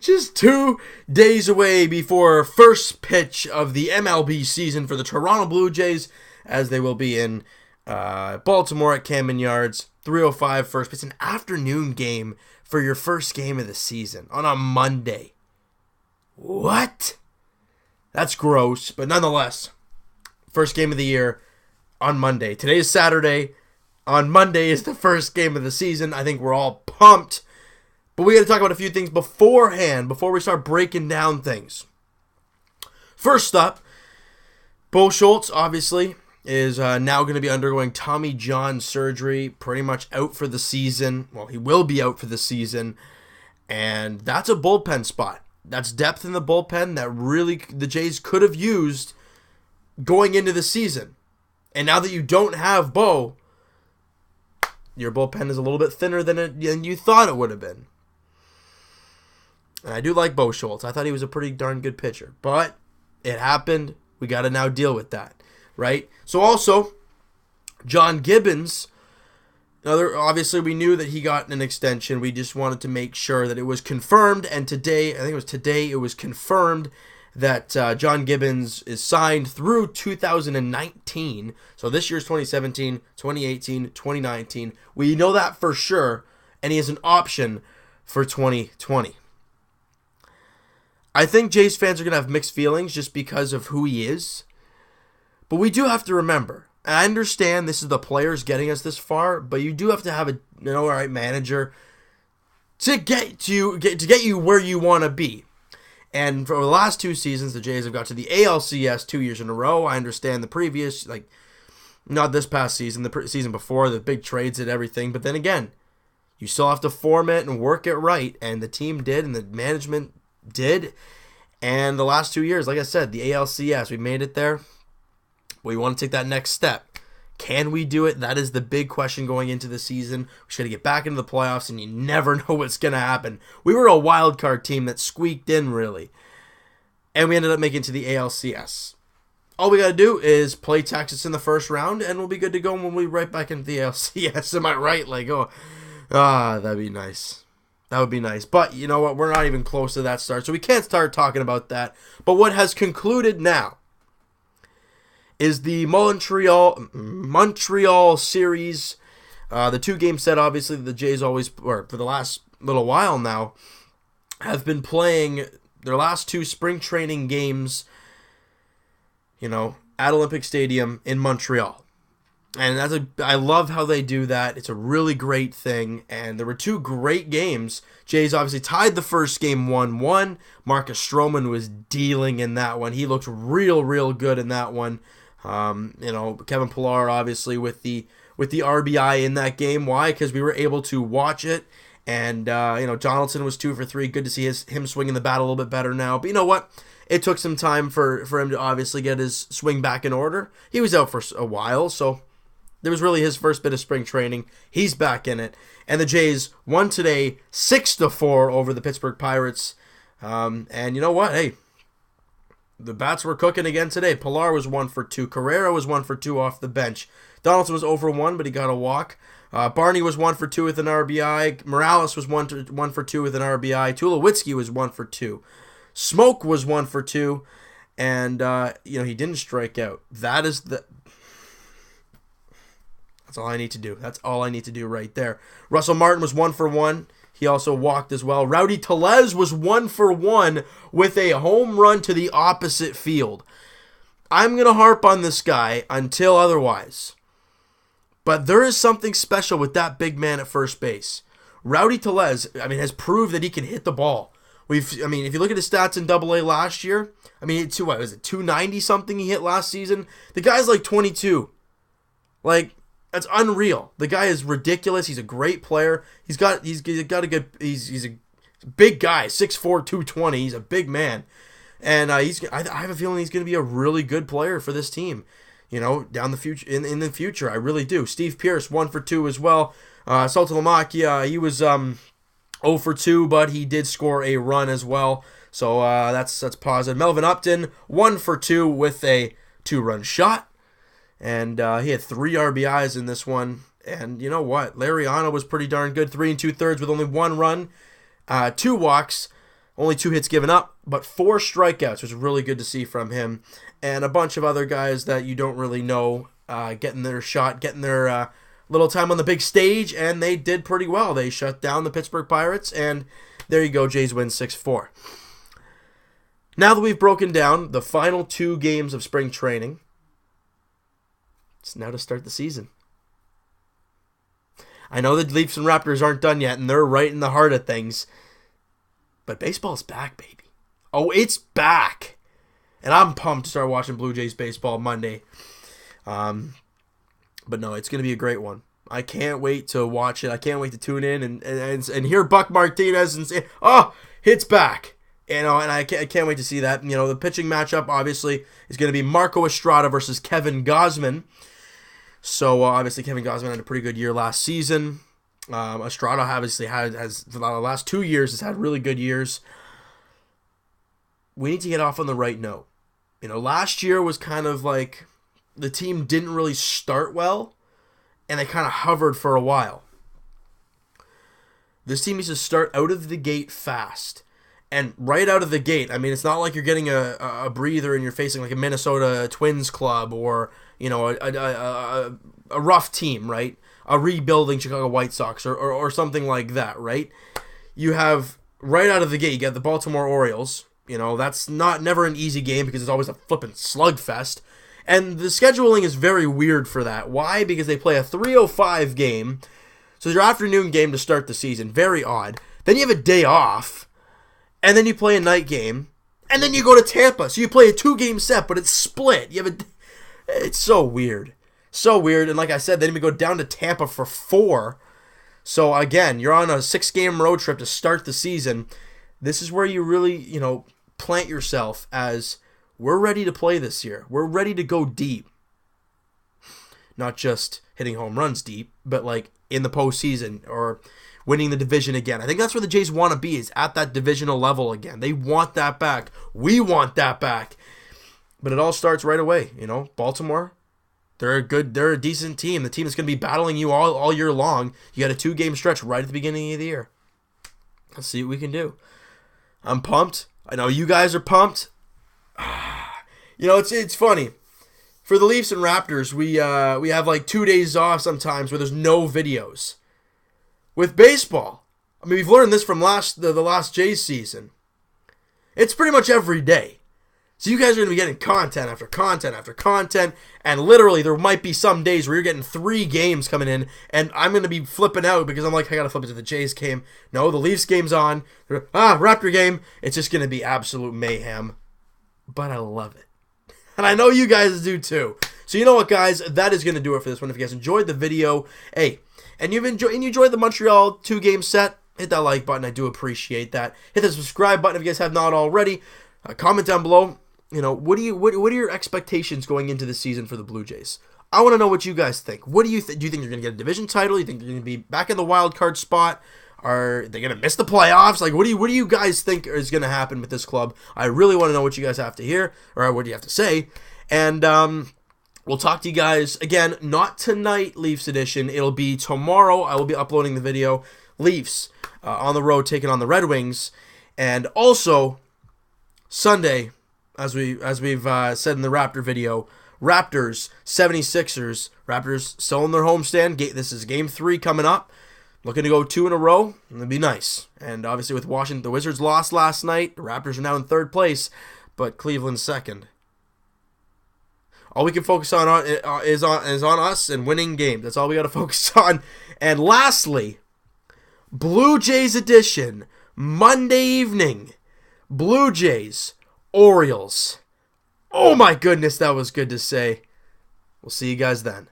Just 2 days away before first pitch of the MLB season for the Toronto Blue Jays, as they will be in Baltimore at Camden Yards. 3:05 first pitch, an afternoon game for your first game of the season on a Monday. What? That's gross, but nonetheless, first game of the year on Monday. Today is Saturday. On Monday is the first game of the season. I think we're all pumped. But we got to talk about a few things beforehand, before we start breaking down things. First up, Bo Schultz, obviously, is now going to be undergoing Tommy John surgery, pretty much out for the season. Well, he will be out for the season. And that's a bullpen spot. That's depth in the bullpen that really the Jays could have used going into the season. And now that you don't have Bo, your bullpen is a little bit thinner than you thought it would have been. And I do like Bo Schultz. I thought he was a pretty darn good pitcher. But it happened. We got to now deal with that, right? So also, John Gibbons, obviously we knew that he got an extension. We just wanted to make sure that it was confirmed. And today, I think it was today, it was confirmed that John Gibbons is signed through 2019. So this year's 2017, 2018, 2019. We know that for sure. And he has an option for 2020. I think Jays fans are going to have mixed feelings just because of who he is. But we do have to remember, and I understand this is the players getting us this far, but you do have to have a right manager to get you where you want to be. And for the last 2 seasons, the Jays have got to the ALCS 2 years in a row. I understand the previous, not this past season, the season before, the big trades and everything. But then again, you still have to form it and work it right. And the team did, and the management did. And the last 2 years, like I said, the ALCS, we made it there. We want to take that next step. Can we do it? That is the big question going into the season. We just got to get back into the playoffs, and you never know what's going to happen. We were a wild card team that squeaked in, really. And we ended up making it to the ALCS. All we got to do is play Texas in the first round, and we'll be good to go when we right back into the ALCS. Am I right? That'd be nice. That would be nice. But you know what? We're not even close to that start, so we can't start talking about that. But what has concluded now is the Montreal Series. The 2-game set, obviously, the Jays always, or for the last little while now, have been playing their last 2 spring training games, at Olympic Stadium in Montreal. And I love how they do that. It's a really great thing. And there were 2 great games. Jays obviously tied the first game 1-1. Marcus Stroman was dealing in that one. He looked real good in that one. Kevin Pillar obviously with the RBI in that game. Why? Because we were able to watch it. And, Donaldson was 2 for 3. Good to see him swinging the bat a little bit better now. But you know what? It took some time for him to obviously get his swing back in order. He was out for a while, so there was really his first bit of spring training. He's back in it. And the Jays won today 6-4 over the Pittsburgh Pirates. And you know what? Hey, the bats were cooking again today. Pillar was 1 for 2. Carrera was 1 for 2 off the bench. Donaldson was 0 for 1, but he got a walk. Barney was 1 for 2 with an RBI. Morales was 1 for 2 with an RBI. Tulowitzki was 1 for 2. Smoke was 1 for 2. And, he didn't strike out. That's all I need to do. That's all I need to do right there. Russell Martin was 1 for 1. He also walked as well. Rowdy Tellez was 1 for 1 with a home run to the opposite field. I'm going to harp on this guy until otherwise. But there is something special with that big man at first base. Rowdy Tellez, has proved that he can hit the ball. If you look at his stats in AA last year, it's 290 something he hit last season? The guy's like 22. That's unreal. The guy is ridiculous. He's a great player. He's a big guy, 6'4", 220. He's a big man. And I have a feeling he's going to be a really good player for this team. Down the future, in the future, I really do. Steve Pearce, 1 for 2 as well. Saltalamacchia, he was 0 for 2, but he did score a run as well. So that's positive. Melvin Upton, 1 for 2 with a 2-run shot. And he had 3 RBIs in this one. And you know what? Lariano was pretty darn good. 3 2/3 with only 1 run. 2 walks. Only 2 hits given up, but 4 strikeouts, which is really good to see from him. And a bunch of other guys that you don't really know getting their shot, getting their little time on the big stage, and they did pretty well. They shut down the Pittsburgh Pirates, and there you go, Jays win 6-4. Now that we've broken down the final 2 games of spring training, it's now to start the season. I know the Leafs and Raptors aren't done yet, and they're right in the heart of things, but baseball's back, baby. Oh, it's back. And I'm pumped to start watching Blue Jays baseball Monday. But no, it's going to be a great one. I can't wait to watch it. I can't wait to tune in and hear Buck Martinez and say, oh, it's back. And I can't wait to see that. The pitching matchup, obviously, is going to be Marco Estrada versus Kevin Gausman. So, obviously, Kevin Gausman had a pretty good year last season. Estrada obviously has for the last 2 years has had really good years. We need to get off on the right note. Last year was kind of like the team didn't really start well, and they kind of hovered for a while. This team needs to start out of the gate fast. And right out of the gate, it's not like you're getting a breather and you're facing like a Minnesota Twins club or, a rough team, right? A rebuilding Chicago White Sox or something like that, right? You have, right out of the gate, you get the Baltimore Orioles. That's never an easy game because it's always a flippin' slugfest. And the scheduling is very weird for that. Why? Because they play a 3:05 game. So your afternoon game to start the season. Very odd. Then you have a day off. And then you play a night game. And then you go to Tampa. So you play a 2-game set, but it's split. It's so weird. So weird. And like I said, then we go down to Tampa for 4. So again, you're on a 6-game road trip to start the season. This is where you really, plant yourself as we're ready to play this year. We're ready to go deep. Not just hitting home runs deep, but like in the postseason or winning the division again. I think that's where the Jays want to be, is at that divisional level again. They want that back. We want that back. But it all starts right away. Baltimore, they're a decent team. The team that's going to be battling you all year long. You got a 2-game stretch right at the beginning of the year. Let's see what we can do. I'm pumped. I know you guys are pumped. It's funny. For the Leafs and Raptors, we have like 2 days off sometimes where there's no videos. With baseball, we've learned this from the last Jays season. It's pretty much every day. So you guys are going to be getting content after content after content, and literally there might be some days where you're getting 3 games coming in, and I'm going to be flipping out because I'm like, I got to flip it to the Jays game. No, the Leafs game's on. Raptor game. It's just going to be absolute mayhem. But I love it. And I know you guys do too. So you know what, guys? That is going to do it for this one. If you guys enjoyed the video, hey, and you enjoyed the Montreal 2-game set, hit that like button. I do appreciate that. Hit the subscribe button if you guys have not already. Comment down below. What are your expectations going into the season for the Blue Jays? I want to know what you guys think. What do you think? Do you think they're going to get a division title? Do you think they're going to be back in the wild card spot? Are they going to miss the playoffs? Like, what do you guys think is going to happen with this club? I really want to know what you guys have to hear, or what do you have to say. And we'll talk to you guys again. Not tonight, Leafs edition. It'll be tomorrow. I will be uploading the video. Leafs on the road taking on the Red Wings, and also Sunday, as we've said in the Raptor video, Raptors 76ers. Raptors still in their homestand. This is Game 3 coming up. Looking to go 2 in a row. It'd be nice. And obviously with Washington, the Wizards lost last night. The Raptors are now in 3rd place, but Cleveland's 2nd. All we can focus on is on us and winning games. That's all we got to focus on. And lastly, Blue Jays edition, Monday evening. Blue Jays, Orioles. Oh my goodness, that was good to say. We'll see you guys then.